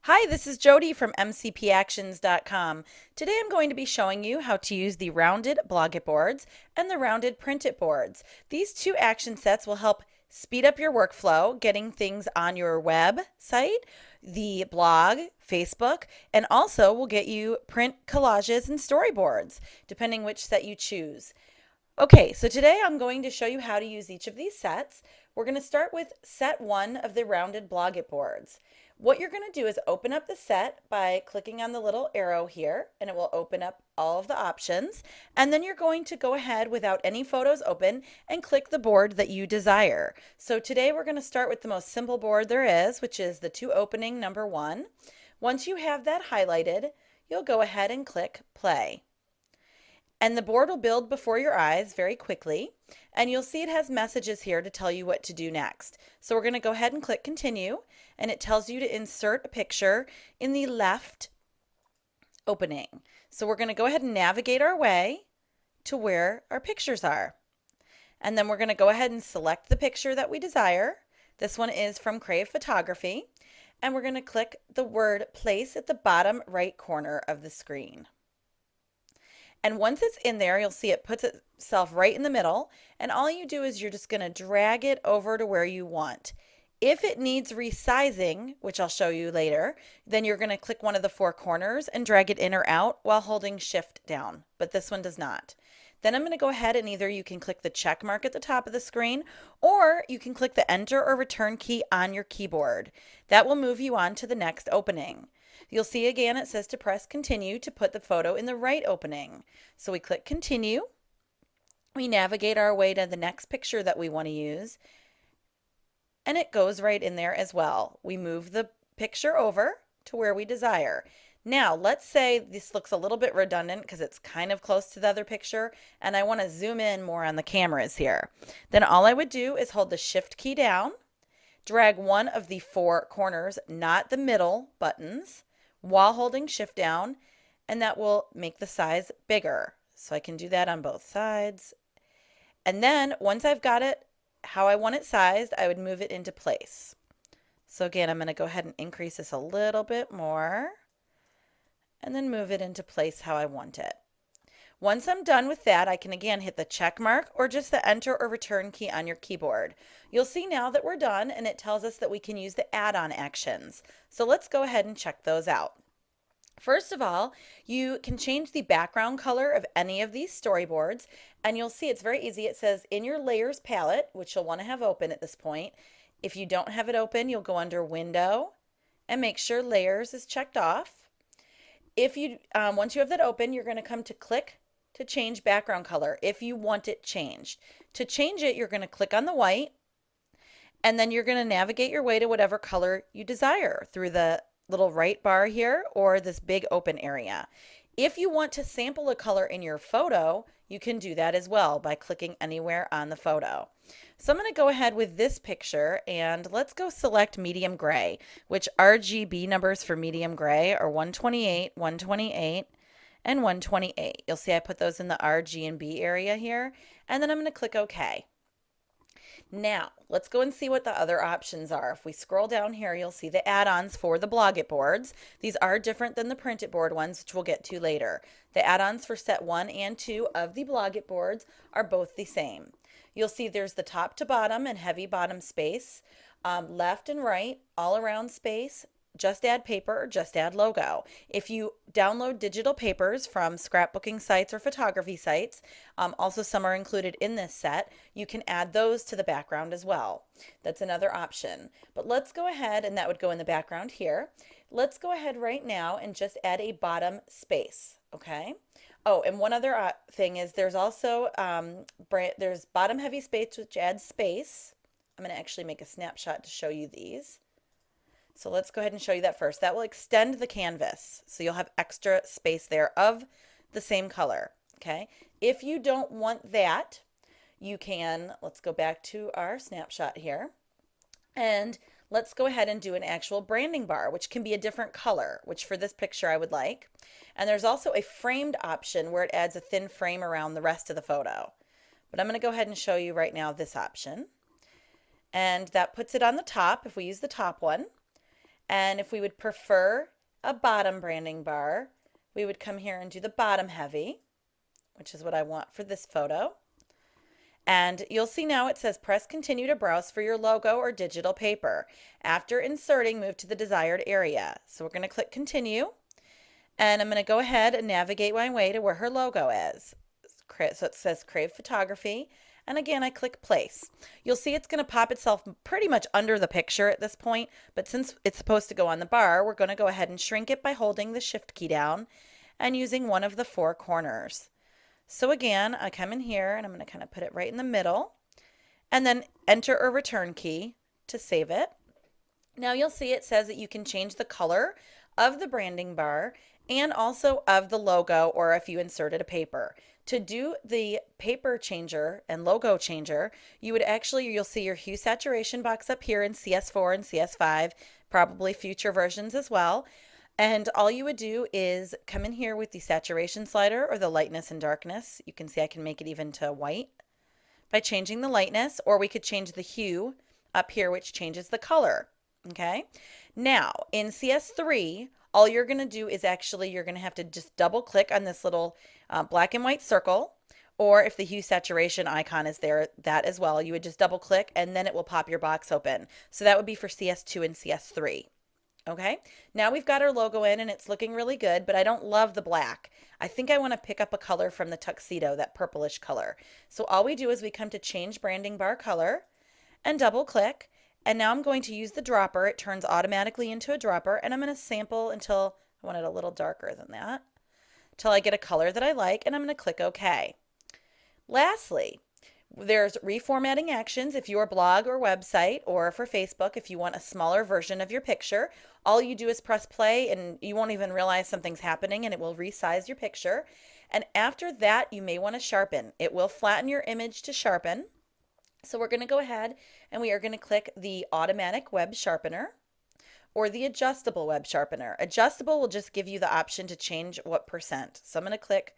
Hi, this is Jody from MCPactions.com. Today I'm going to be showing you how to use the rounded block it boards and the rounded print it boards. These two action sets will help speed up your workflow, getting things on your website, the blog, Facebook, and also will get you print collages and storyboards, depending which set you choose. Okay, so today I'm going to show you how to use each of these sets. We're going to start with set one of the rounded block it boards. What you're going to do is open up the set by clicking on the little arrow here, and it will open up all of the options. And then you're going to go ahead without any photos open and click the board that you desire. So today we're going to start with the most simple board there is, which is the two opening number one. Once you have that highlighted, you'll go ahead and click play. And the board will build before your eyes very quickly. And you'll see it has messages here to tell you what to do next. So we're going to go ahead and click continue. And it tells you to insert a picture in the left opening. So we're going to go ahead and navigate our way to where our pictures are. And then we're going to go ahead and select the picture that we desire. This one is from Crave Photography. And we're going to click the word place at the bottom right corner of the screen. And once it's in there, you'll see it puts itself right in the middle. And all you do is you're just going to drag it over to where you want. If it needs resizing, which I'll show you later, then you're going to click one of the four corners and drag it in or out while holding shift down. But this one does not. Then I'm going to go ahead and either you can click the check mark at the top of the screen, or you can click the enter or return key on your keyboard. That will move you on to the next opening. You'll see again it says to press continue to put the photo in the right opening. So we click continue. We navigate our way to the next picture that we want to use, and it goes right in there as well. We move the picture over to where we desire. Now, let's say this looks a little bit redundant because it's kind of close to the other picture, and I want to zoom in more on the cameras here. Then all I would do is hold the shift key down, drag one of the four corners, not the middle buttons, while holding shift down, and that will make the size bigger. So I can do that on both sides. And then once I've got it how I want it sized, I would move it into place. So again, I'm going to go ahead and increase this a little bit more and then move it into place how I want it. Once I'm done with that, I can again hit the check mark or just the enter or return key on your keyboard. You'll see now that we're done, and it tells us that we can use the add-on actions. So let's go ahead and check those out. First of all, you can change the background color of any of these storyboards, and you'll see it's very easy. It says in your layers palette, which you'll want to have open at this point. If you don't have it open, you'll go under window and make sure layers is checked off. If you once you have that open, you're going to come to click to change background color if you want it changed. To change it, you're going to click on the white, and then you're going to navigate your way to whatever color you desire through the little right bar here or this big open area. If you want to sample a color in your photo, you can do that as well by clicking anywhere on the photo. So I'm going to go ahead with this picture, and let's go select medium gray, which RGB numbers for medium gray are 128, 128, and 128. You'll see I put those in the R, G, and B area here, and then I'm going to click OK. Now, let's go and see what the other options are. If we scroll down here, you'll see the add-ons for the block it boards. These are different than the print it board ones, which we'll get to later. The add-ons for set 1 and 2 of the block it boards are both the same. You'll see there's the top to bottom and heavy bottom space, left and right, all around space, just add paper or just add logo. If you download digital papers from scrapbooking sites or photography sites, also some are included in this set, you can add those to the background as well. That's another option. But let's go ahead, and that would go in the background here. Let's go ahead right now and just add a bottom space, okay? Oh, and one other thing is there's also there's bottom heavy space, which adds space. I'm going to actually make a snapshot to show you these. So let's go ahead and show you that first. That will extend the canvas, so you'll have extra space there of the same color, okay? If you don't want that, you can, let's go back to our snapshot here, and let's go ahead and do an actual branding bar, which can be a different color, which for this picture I would like. And there's also a framed option where it adds a thin frame around the rest of the photo. But I'm going to go ahead and show you right now this option. And that puts it on the top if we use the top one. And if we would prefer a bottom branding bar, we would come here and do the bottom heavy, which is what I want for this photo. And you'll see now it says press continue to browse for your logo or digital paper. After inserting, move to the desired area. So we're going to click continue. And I'm going to go ahead and navigate my way to where her logo is. So it says Crave Photography. And again, I click place. You'll see it's going to pop itself pretty much under the picture at this point. But since it's supposed to go on the bar, we're going to go ahead and shrink it by holding the shift key down and using one of the four corners. So again, I come in here and I'm going to kind of put it right in the middle and then enter a return key to save it. Now you'll see it says that you can change the color of the branding bar and also of the logo or if you inserted a paper. To do the paper changer and logo changer, you would actually, you'll see your hue saturation box up here in CS4 and CS5, probably future versions as well. And all you would do is come in here with the saturation slider or the lightness and darkness. You can see I can make it even to white by changing the lightness, or we could change the hue up here, which changes the color. Okay. Now in CS3, all you're going to do is actually you're going to have to just double click on this little black and white circle, or if the hue saturation icon is there, that as well, you would just double click and then it will pop your box open. So that would be for CS2 and CS3. Okay, now we've got our logo in and it's looking really good, but I don't love the black. I think I want to pick up a color from the tuxedo, that purplish color. So all we do is we come to change branding bar color and double click. And now I'm going to use the dropper. It turns automatically into a dropper and I'm going to sample until I want it a little darker than that, until I get a color that I like, and I'm going to click OK. Lastly, there's reformatting actions if your blog or website, or for Facebook if you want a smaller version of your picture. All you do is press play and you won't even realize something's happening and it will resize your picture. And after that, you may want to sharpen. It will flatten your image to sharpen. So we're going to go ahead and we are going to click the automatic web sharpener or the adjustable web sharpener. Adjustable will just give you the option to change what percent. So I'm going to click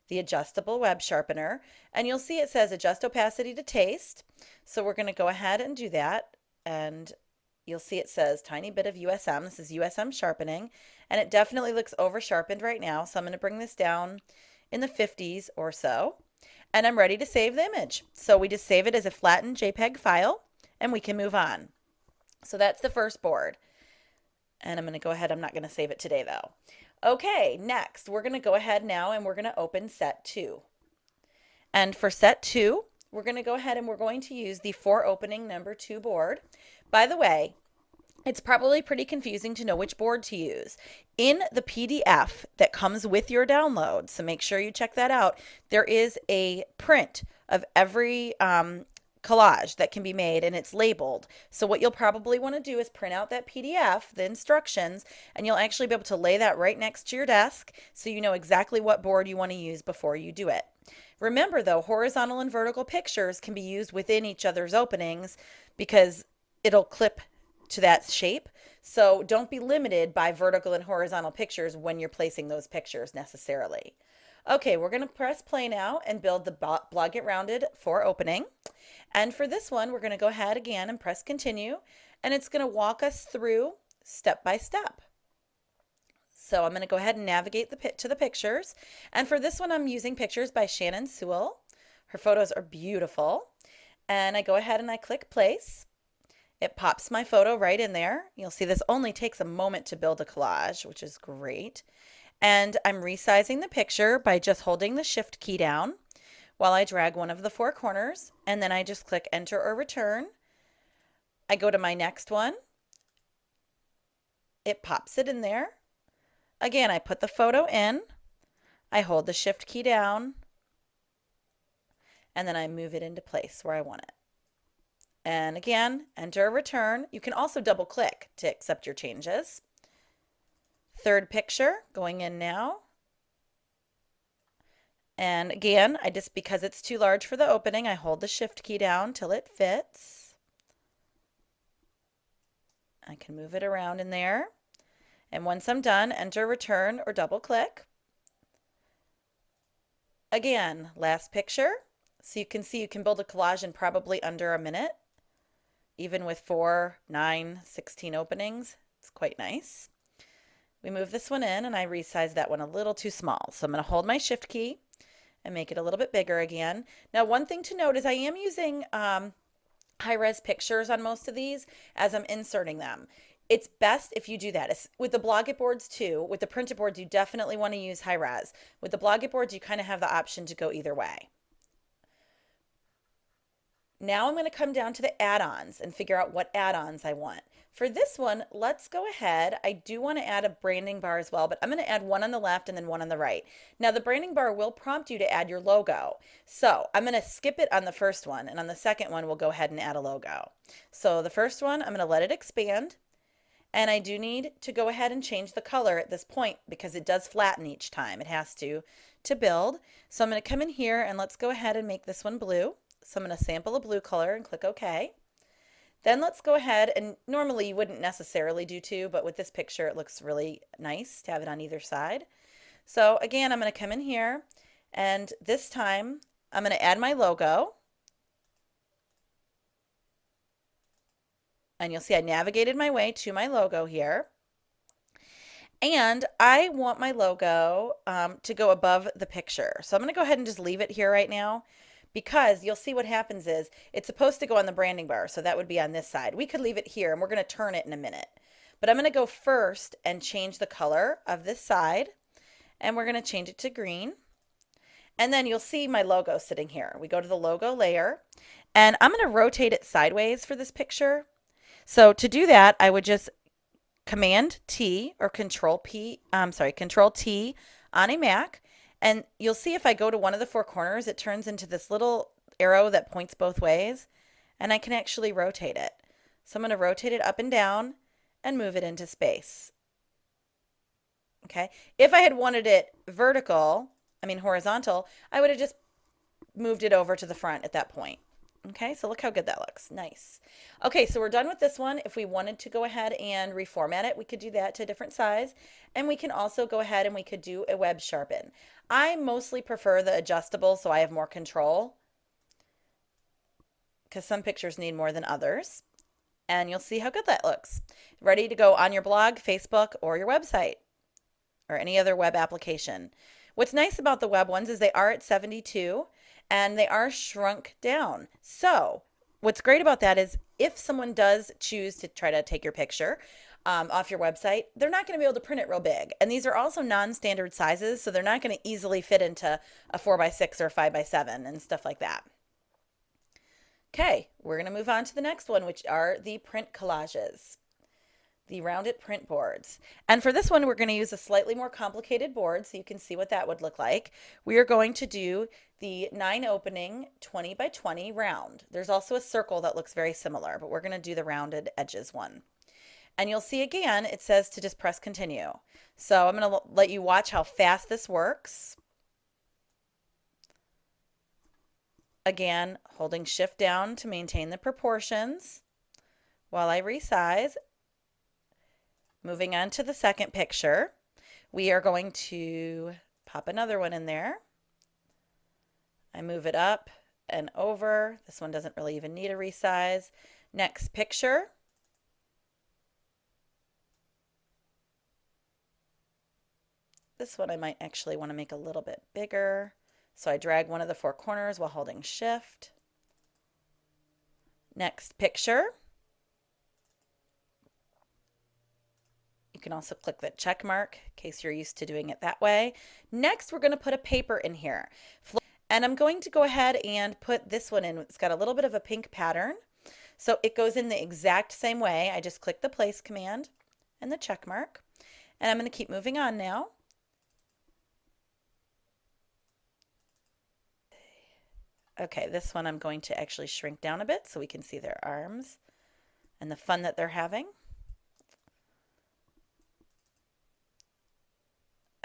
the adjustable web sharpener, and you'll see it says adjust opacity to taste. So we're going to go ahead and do that, and you'll see it says tiny bit of USM. This is USM sharpening, and it definitely looks over sharpened right now. So I'm going to bring this down in the 50s or so, and I'm ready to save the image. So we just save it as a flattened JPEG file, and we can move on. So that's the first board, and I'm going to go ahead. I'm not going to save it today though. Okay, next we're going to go ahead now and we're going to open set 2. And for set 2, we're going to go ahead and we're going to use the for opening number 2 board. By the way, it's probably pretty confusing to know which board to use. In the PDF that comes with your download, so make sure you check that out, there is a print of every collage that can be made and it's labeled. So what you'll probably want to do is print out that PDF, the instructions, and you'll actually be able to lay that right next to your desk so you know exactly what board you want to use before you do it. Remember though, horizontal and vertical pictures can be used within each other's openings because it'll clip to that shape. So don't be limited by vertical and horizontal pictures when you're placing those pictures necessarily. Okay, we're going to press play now and build the Blog It Rounded for opening. And for this one, we're going to go ahead again and press continue, and it's going to walk us through step by step. So I'm going to go ahead and navigate to the pictures. And for this one, I'm using pictures by Shannon Sewell. Her photos are beautiful. And I go ahead and I click place. It pops my photo right in there. You'll see this only takes a moment to build a collage, which is great. And I'm resizing the picture by just holding the shift key down while I drag one of the four corners, and then I just click enter or return. I go to my next one. It pops it in there. Again, I put the photo in. I hold the shift key down, and then I move it into place where I want it. And again, enter or return. You can also double click to accept your changes. Third picture going in now. And again, because it's too large for the opening, I hold the shift key down till it fits. I can move it around in there. And once I'm done, enter, return, or double click. Again, last picture. So you can see you can build a collage in probably under a minute, even with 4, 9, 16 openings. It's quite nice. We move this one in and I resized that one a little too small. So I'm going to hold my shift key and make it a little bit bigger again. Now, one thing to note is I am using high-res pictures on most of these as I'm inserting them. It's best if you do that. With the Blogget boards too, with the printed boards, you definitely want to use high-res. With the Blogget boards, you kind of have the option to go either way. Now I'm going to come down to the add-ons and figure out what add-ons I want. For this one, let's go ahead. I do want to add a branding bar as well, but I'm going to add one on the left and then one on the right. Now the branding bar will prompt you to add your logo. So I'm going to skip it on the first one, and on the second one, we'll go ahead and add a logo. So the first one, I'm going to let it expand. And I do need to go ahead and change the color at this point because it does flatten each time. It has to build. So I'm going to come in here and let's go ahead and make this one blue. So I'm going to sample a blue color and click OK. Then let's go ahead, and normally you wouldn't necessarily do two, but with this picture it looks really nice to have it on either side. So again, I'm going to come in here, and this time I'm going to add my logo. And you'll see I navigated my way to my logo here. And I want my logo to go above the picture. So I'm going to go ahead and just leave it here right now, because you'll see what happens is it's supposed to go on the branding bar, so that would be on this side. We could leave it here, and we're going to turn it in a minute. But I'm going to go first and change the color of this side, and we're going to change it to green. And then you'll see my logo sitting here. We go to the logo layer, and I'm going to rotate it sideways for this picture. So to do that, I would just Command T or Control T on a Mac. And you'll see if I go to one of the four corners, it turns into this little arrow that points both ways, and I can actually rotate it. So I'm going to rotate it up and down and move it into space. Okay. If I had wanted it horizontal, I would have just moved it over to the front at that point. Okay, so look how good that looks. Nice. Okay, so we're done with this one. If we wanted to go ahead and reformat it, we could do that to a different size. And we can also go ahead and we could do a web sharpen. I mostly prefer the adjustable so I have more control, because some pictures need more than others. And you'll see how good that looks. Ready to go on your blog, Facebook, or your website, or any other web application. What's nice about the web ones is they are at 72. And they are shrunk down. So what's great about that is if someone does choose to try to take your picture off your website, they're not going to be able to print it real big. And these are also non-standard sizes, so they're not going to easily fit into a 4x6 or 5x7 and stuff like that. Okay, we're going to move on to the next one, which are the print collages, the rounded print boards. And for this one, we're going to use a slightly more complicated board so you can see what that would look like. We are going to do the 9 opening 20 by 20 round. There's also a circle that looks very similar, but we're going to do the rounded edges one. And you'll see again, it says to just press continue. So I'm going to let you watch how fast this works. Again, holding shift down to maintain the proportions while I resize. Moving on to the second picture, we are going to pop another one in there. I move it up and over. This one doesn't really even need a resize. Next picture. This one I might actually want to make a little bit bigger. So I drag one of the four corners while holding shift. Next picture. You can also click the check mark in case you're used to doing it that way. Next, we're going to put a paper in here. And I'm going to go ahead and put this one in. It's got a little bit of a pink pattern. So it goes in the exact same way. I just click the place command and the check mark. And I'm going to keep moving on now. Okay, this one I'm going to actually shrink down a bit so we can see their arms and the fun that they're having.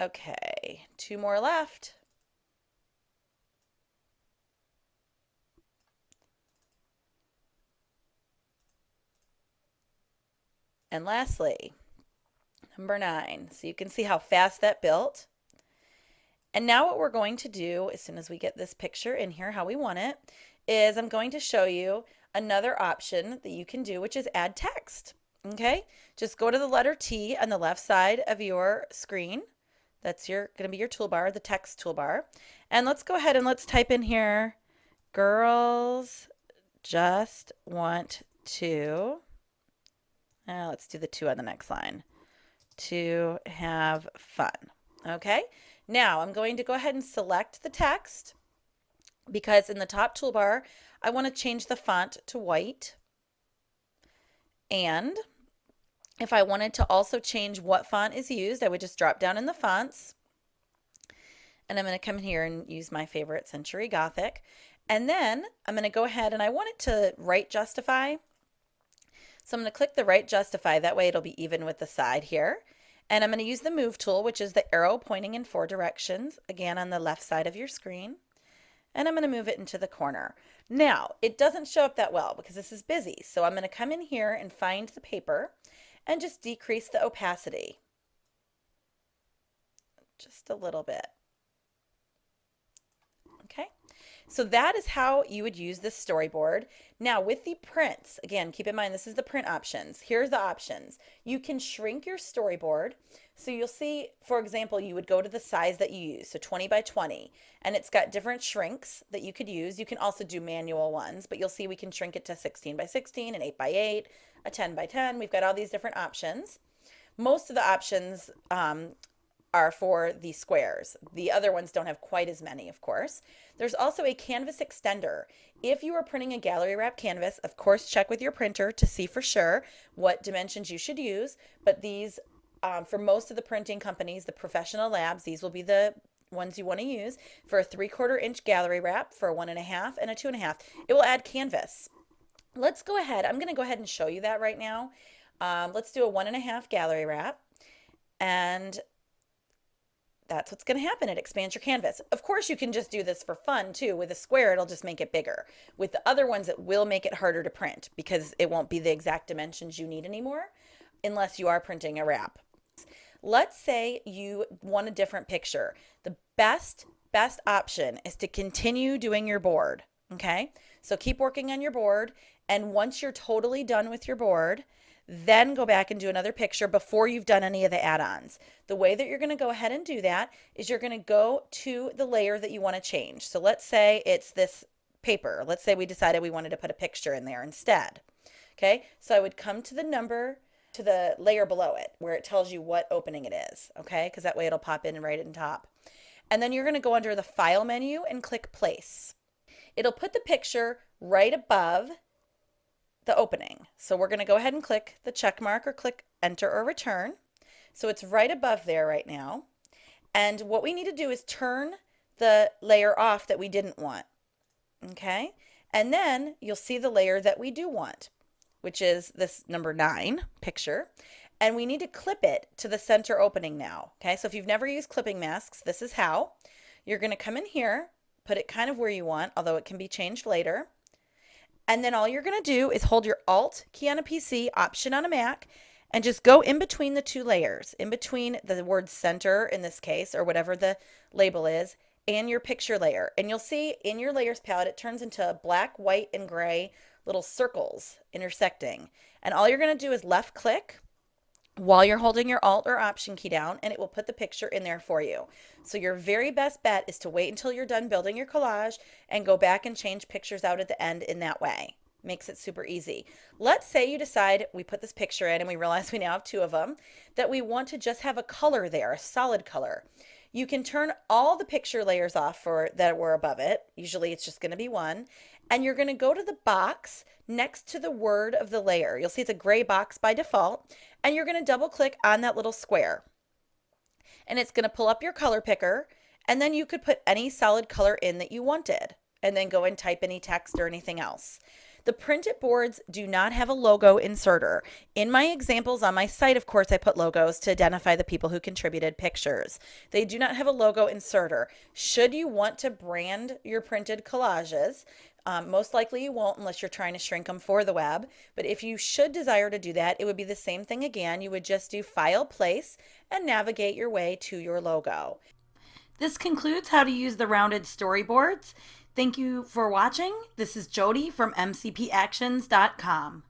Okay, 2 more left. And lastly, number 9. So you can see how fast that built. And now what we're going to do, as soon as we get this picture in here how we want it, is I'm going to show you another option that you can do, which is add text. Okay, just go to the letter T on the left side of your screen. That's your going to be your toolbar, the text toolbar. And let's go ahead and let's type in here, girls just want to, let's do the 2 on the next line, to have fun. Okay, now I'm going to go ahead and select the text because in the top toolbar, I want to change the font to white. And if I wanted to also change what font is used, I would just drop down in the fonts. And I'm going to come here and use my favorite Century Gothic. And then I'm going to go ahead and I want it to right justify. So I'm going to click the right justify. That way it'll be even with the side here. And I'm going to use the move tool, which is the arrow pointing in 4 directions, again on the left side of your screen. And I'm going to move it into the corner. Now, it doesn't show up that well because this is busy. So I'm going to come in here and find the paper and just decrease the opacity just a little bit. Okay, so that is how you would use this storyboard. Now with the prints, again, keep in mind this is the print options. Here's the options. You can shrink your storyboard. So you'll see, for example, you would go to the size that you use, so 20 by 20, and it's got different shrinks that you could use. You can also do manual ones, but you'll see we can shrink it to 16 by 16, an 8 by 8, a 10 by 10. We've got all these different options. Most of the options are for the squares. The other ones don't have quite as many, of course. There's also a canvas extender. If you are printing a gallery wrap canvas, of course, check with your printer to see for sure what dimensions you should use. But these, for most of the printing companies, the professional labs, these will be the ones you want to use for a 3/4 inch gallery wrap, for a 1.5 and a 2.5. It will add canvas. Let's go ahead. I'm going to go ahead and show you that right now. Let's do a 1.5 gallery wrap. And that's what's going to happen. It expands your canvas. Of course, you can just do this for fun too. With a square, it'll just make it bigger. With the other ones, it will make it harder to print because it won't be the exact dimensions you need anymore unless you are printing a wrap. Let's say you want a different picture. The best option is to continue doing your board. Okay, so keep working on your board, and once you're totally done with your board, then go back and do another picture before you've done any of the add-ons. The way that you're going to go ahead and do that is you're going to go to the layer that you want to change. So let's say it's this paper. Let's say we decided we wanted to put a picture in there instead. Okay, so I would come to the number, to the layer below it where it tells you what opening it is. Okay, because that way it'll pop in and right in top. And then you're going to go under the File menu and click Place. It'll put the picture right above the opening. So we're going to go ahead and click the check mark or click enter or return. So it's right above there right now. And what we need to do is turn the layer off that we didn't want. Okay. And then you'll see the layer that we do want, which is this number 9 picture. And we need to clip it to the center opening now. Okay. So if you've never used clipping masks, this is how. You're going to come in here, put it kind of where you want, although it can be changed later. And then all you're going to do is hold your Alt key on a PC, Option on a Mac, and just go in between the 2 layers, in between the word center in this case, or whatever the label is, and your picture layer. And you'll see in your layers palette, it turns into black, white, and gray little circles intersecting. And all you're going to do is left click while you're holding your Alt or Option key down, and it will put the picture in there for you. So your very best bet is to wait until you're done building your collage and go back and change pictures out at the end in that way. Makes it super easy. Let's say you decide, we put this picture in and we realize we now have 2 of them, that we want to just have a color there, a solid color. You can turn all the picture layers off that were above it. Usually it's just going to be 1. And you're going to go to the box next to the word of the layer. You'll see it's a gray box by default. And you're going to double click on that little square. And it's going to pull up your color picker. And then you could put any solid color in that you wanted. And then go and type any text or anything else. The printed boards do not have a logo inserter. In my examples on my site, of course, I put logos to identify the people who contributed pictures. They do not have a logo inserter. Should you want to brand your printed collages, most likely you won't unless you're trying to shrink them for the web. But if you should desire to do that, it would be the same thing again. You would just do File, Place, and navigate your way to your logo. This concludes how to use the rounded storyboards. Thank you for watching. This is Jody from MCPactions.com.